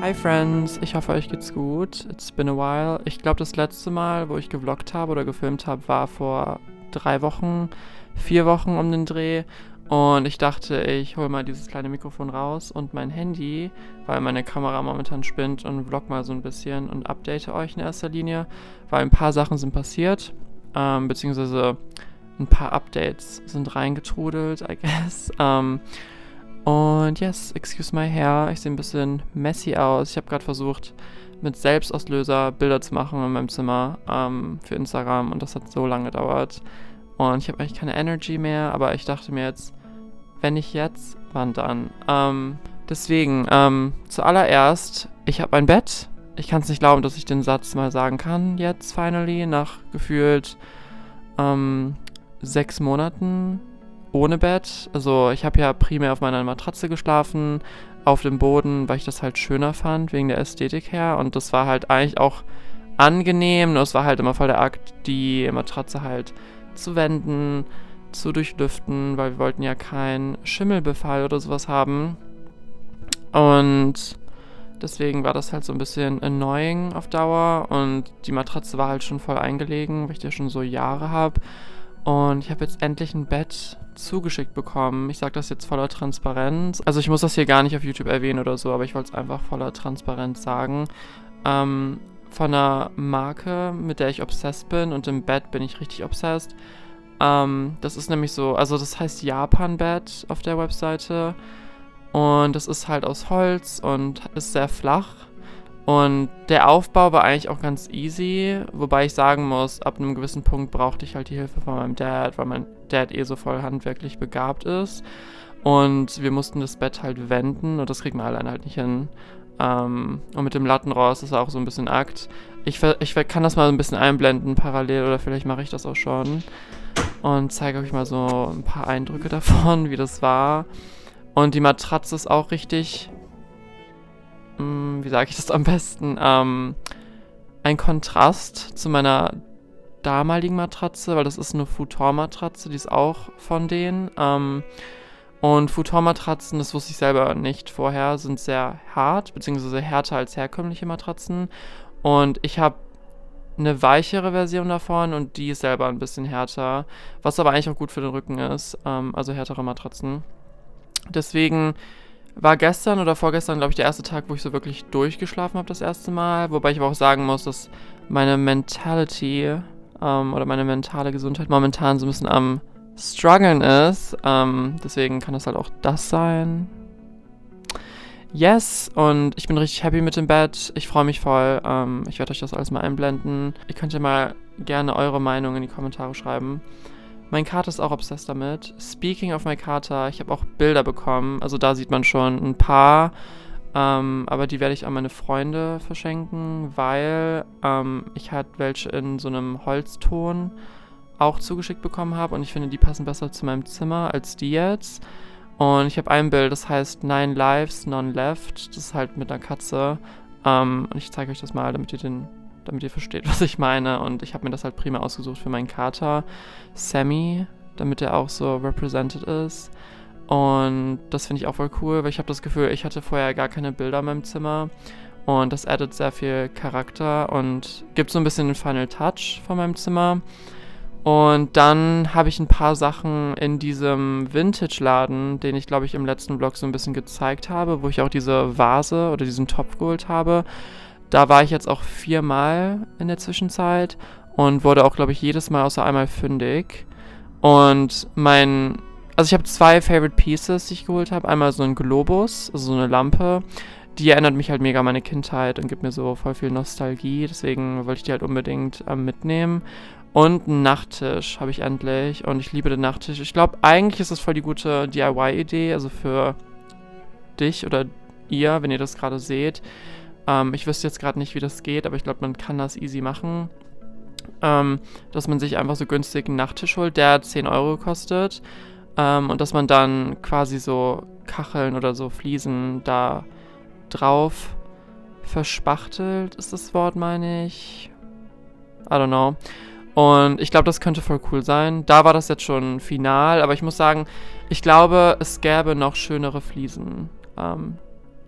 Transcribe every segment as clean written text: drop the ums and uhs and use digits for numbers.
Hi Friends, ich hoffe euch geht's gut. It's been a while. Ich glaube, das letzte Mal, wo ich gevloggt habe oder gefilmt habe, war vor 3 Wochen, 4 Wochen um den Dreh. Und ich dachte, ich hole mal dieses kleine Mikrofon raus und mein Handy, weil meine Kamera momentan spinnt, und vlog mal so ein bisschen und update euch in erster Linie, weil ein paar Sachen sind passiert, beziehungsweise ein paar Updates sind reingetrudelt, I guess. Und yes, excuse my hair, ich sehe ein bisschen messy aus. Ich habe gerade versucht, mit Selbstauslöser Bilder zu machen in meinem Zimmer für Instagram, und das hat so lange gedauert. Und ich habe eigentlich keine Energy mehr, aber ich dachte mir jetzt, wenn nicht jetzt, wann dann? Deswegen, zuallererst, ich habe ein Bett. Ich kann es nicht glauben, dass ich den Satz mal sagen kann, jetzt finally, nach gefühlt 6 Monaten ohne Bett. Also ich habe ja primär auf meiner Matratze geschlafen, auf dem Boden, weil ich das halt schöner fand, wegen der Ästhetik her. Und das war halt eigentlich auch angenehm, nur es war halt immer voll der Akt, die Matratze halt zu wenden, zu durchlüften, weil wir wollten ja keinen Schimmelbefall oder sowas haben. Und deswegen war das halt so ein bisschen annoying auf Dauer. Und die Matratze war halt schon voll eingelegen, weil ich die ja schon so Jahre habe. Und ich habe jetzt endlich ein Bett zugeschickt bekommen. Ich sage das jetzt voller Transparenz. Also ich muss das hier gar nicht auf YouTube erwähnen oder so, aber ich wollte es einfach voller Transparenz sagen. Von einer Marke, mit der ich obsessed bin, und im Bett bin ich richtig obsessed. Das ist nämlich so, also das heißt Japan-Bett auf der Webseite. Und das ist halt aus Holz und ist sehr flach. Und der Aufbau war eigentlich auch ganz easy, wobei ich sagen muss, ab einem gewissen Punkt brauchte ich halt die Hilfe von meinem Dad, weil mein Dad so voll handwerklich begabt ist. Und wir mussten das Bett halt wenden, und das kriegt man alleine halt nicht hin. Und mit dem Lattenrohr ist das auch so ein bisschen Akt. Ich kann das mal so ein bisschen einblenden parallel, oder vielleicht mache ich das auch schon. Und zeige euch mal so ein paar Eindrücke davon, wie das war. Und die Matratze ist auch richtig, wie sage ich das am besten, ein Kontrast zu meiner damaligen Matratze, weil das ist eine Futon-Matratze, die ist auch von denen. Und Futon-Matratzen, das wusste ich selber nicht vorher, sind sehr hart, beziehungsweise härter als herkömmliche Matratzen. Und ich habe eine weichere Version davon, und die ist selber ein bisschen härter, was aber eigentlich auch gut für den Rücken ist, also härtere Matratzen. Deswegen war gestern oder vorgestern, glaube ich, der erste Tag, wo ich so wirklich durchgeschlafen habe, das erste Mal. Wobei ich aber auch sagen muss, dass meine Mentality oder meine mentale Gesundheit momentan so ein bisschen am struggeln ist. Deswegen kann das halt auch das sein. Yes, und ich bin richtig happy mit dem Bett. Ich freue mich voll. Ich werde euch das alles mal einblenden. Ihr könnt ja mal gerne eure Meinung in die Kommentare schreiben. Mein Kater ist auch obsessed damit. Speaking of my Kater, ich habe auch Bilder bekommen. Also da sieht man schon ein paar. Aber die werde ich an meine Freunde verschenken, weil ich halt welche in so einem Holzton auch zugeschickt bekommen habe. Und ich finde, die passen besser zu meinem Zimmer als die jetzt. Und ich habe ein Bild, das heißt 9 Lives, None Left. Das ist halt mit einer Katze. Und ich zeige euch das mal, damit ihr versteht, was ich meine. Und ich habe mir das halt prima ausgesucht für meinen Kater, Sammy, damit er auch so represented ist. Und das finde ich auch voll cool, weil ich habe das Gefühl, ich hatte vorher gar keine Bilder in meinem Zimmer. Und das addet sehr viel Charakter und gibt so ein bisschen den Final Touch von meinem Zimmer. Und dann habe ich ein paar Sachen in diesem Vintage-Laden, den ich, glaube ich, im letzten Vlog so ein bisschen gezeigt habe, wo ich auch diese Vase oder diesen Topf geholt habe. Da war ich jetzt auch 4 Mal in der Zwischenzeit und wurde auch, glaube ich, jedes Mal außer einmal fündig. Und also ich habe 2 Favorite Pieces, die ich geholt habe. Einmal so ein Globus, also so eine Lampe. Die erinnert mich halt mega an meine Kindheit und gibt mir so voll viel Nostalgie. Deswegen wollte ich die halt unbedingt mitnehmen. Und einen Nachttisch habe ich endlich. Und ich liebe den Nachttisch. Ich glaube, eigentlich ist das voll die gute DIY-Idee. Also für dich oder ihr, wenn ihr das gerade seht. Ich wüsste jetzt gerade nicht, wie das geht, aber ich glaube, man kann das easy machen. Dass man sich einfach so günstig einen Nachttisch holt, der 10 Euro kostet. Und dass man dann quasi so Kacheln oder so Fliesen da drauf verspachtelt, ist das Wort, meine ich. I don't know. Und ich glaube, das könnte voll cool sein. Da war das jetzt schon final, aber ich muss sagen, ich glaube, es gäbe noch schönere Fliesen.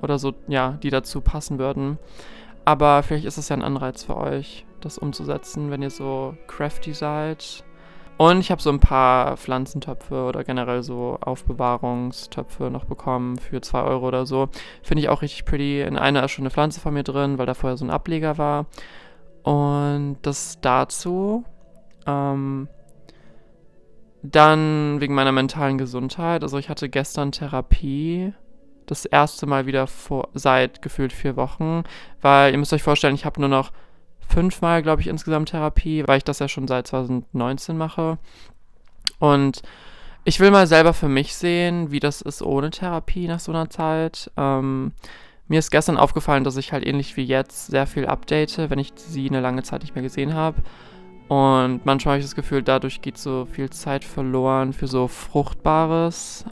oder so, ja, die dazu passen würden. Aber vielleicht ist es ja ein Anreiz für euch, das umzusetzen, wenn ihr so crafty seid. Und ich habe so ein paar Pflanzentöpfe oder generell so Aufbewahrungstöpfe noch bekommen für 2 Euro oder so. Finde ich auch richtig pretty. In einer ist schon eine Pflanze von mir drin, weil da vorher so ein Ableger war. Und das dazu. Ähm, Dann wegen meiner mentalen Gesundheit. Also ich hatte gestern Therapie. Das erste Mal wieder seit gefühlt 4 Wochen. Weil ihr müsst euch vorstellen, ich habe nur noch 5-mal, glaube ich, insgesamt Therapie, weil ich das ja schon seit 2019 mache. Und ich will mal selber für mich sehen, wie das ist ohne Therapie nach so einer Zeit. Mir ist gestern aufgefallen, dass ich halt ähnlich wie jetzt sehr viel update, wenn ich sie eine lange Zeit nicht mehr gesehen habe. Und manchmal habe ich das Gefühl, dadurch geht so viel Zeit verloren für so Fruchtbares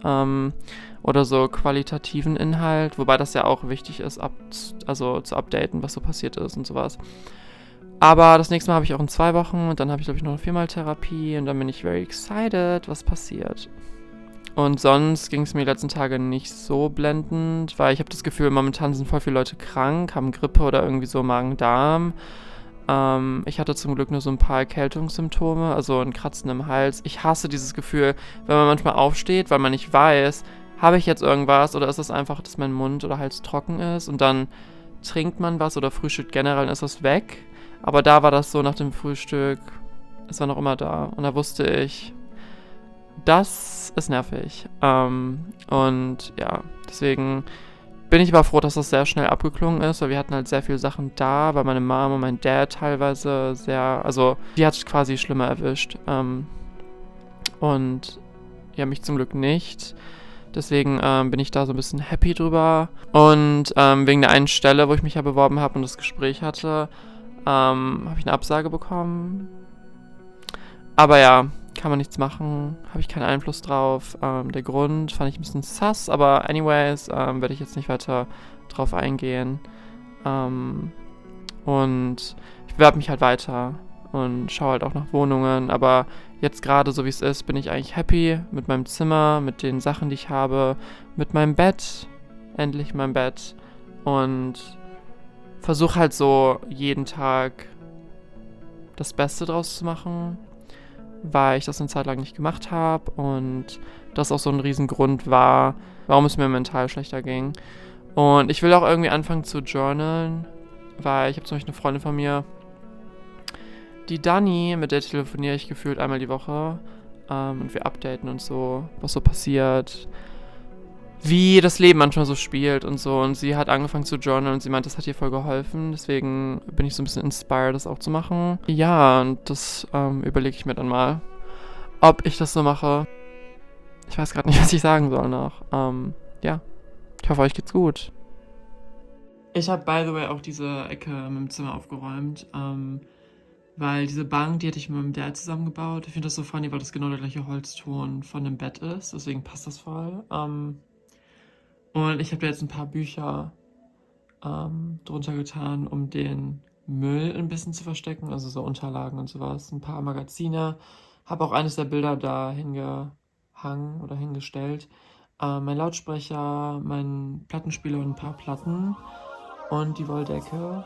oder so qualitativen Inhalt, wobei das ja auch wichtig ist, also zu updaten, was so passiert ist und sowas. Aber das nächste Mal habe ich auch in 2 Wochen und dann habe ich, glaube ich, noch 4-mal Therapie und dann bin ich very excited, was passiert. Und sonst ging es mir die letzten Tage nicht so blendend, weil ich habe das Gefühl, momentan sind voll viele Leute krank, haben Grippe oder irgendwie so Magen-Darm. Ich hatte zum Glück nur so ein paar Erkältungssymptome, also ein Kratzen im Hals. Ich hasse dieses Gefühl, wenn man manchmal aufsteht, weil man nicht weiß, habe ich jetzt irgendwas oder ist es einfach, dass mein Mund oder Hals trocken ist und dann trinkt man was oder frühstückt generell und ist das weg. Aber da war das so nach dem Frühstück, es war noch immer da und da wusste ich, das ist nervig. Und ja, deswegen bin ich aber froh, dass das sehr schnell abgeklungen ist, weil wir hatten halt sehr viele Sachen da, weil meine Mom und mein Dad teilweise also die hat es quasi schlimmer erwischt. Und ja, mich zum Glück nicht. Deswegen bin ich da so ein bisschen happy drüber. Und wegen der einen Stelle, wo ich mich ja beworben habe und das Gespräch hatte, habe ich eine Absage bekommen. Aber ja, kann man nichts machen, habe ich keinen Einfluss drauf. Der Grund fand ich ein bisschen sus, aber anyways, werde ich jetzt nicht weiter drauf eingehen. Und ich bewerbe mich halt weiter und schaue halt auch nach Wohnungen. Aber jetzt gerade, so wie es ist, bin ich eigentlich happy mit meinem Zimmer, mit den Sachen, die ich habe, mit meinem Bett. Endlich mein Bett. Und versuche halt so jeden Tag das Beste draus zu machen, weil ich das eine Zeit lang nicht gemacht habe und das auch so ein Riesengrund war, warum es mir mental schlechter ging. Und ich will auch irgendwie anfangen zu journalen, weil ich habe zum Beispiel eine Freundin von mir, die Dani, mit der telefoniere ich gefühlt einmal die Woche und wir updaten und so, was so passiert, wie das Leben manchmal so spielt und so. Und sie hat angefangen zu journalen und sie meint, das hat ihr voll geholfen. Deswegen bin ich so ein bisschen inspired, das auch zu machen. Ja, und das überlege ich mir dann mal, ob ich das so mache. Ich weiß gerade nicht, was ich sagen soll noch. Ja, ich hoffe, euch geht's gut. Ich habe, by the way, auch diese Ecke in meinem Zimmer aufgeräumt, weil diese Bank, die hatte ich mit meinem Dad zusammengebaut. Ich finde das so funny, weil das genau der gleiche Holzton von dem Bett ist. Deswegen passt das voll. Und ich habe da jetzt ein paar Bücher drunter getan, um den Müll ein bisschen zu verstecken, also so Unterlagen und sowas, ein paar Magazine. Habe auch eines der Bilder da hingehangen oder hingestellt. Mein Lautsprecher, mein Plattenspieler und ein paar Platten und die Wolldecke.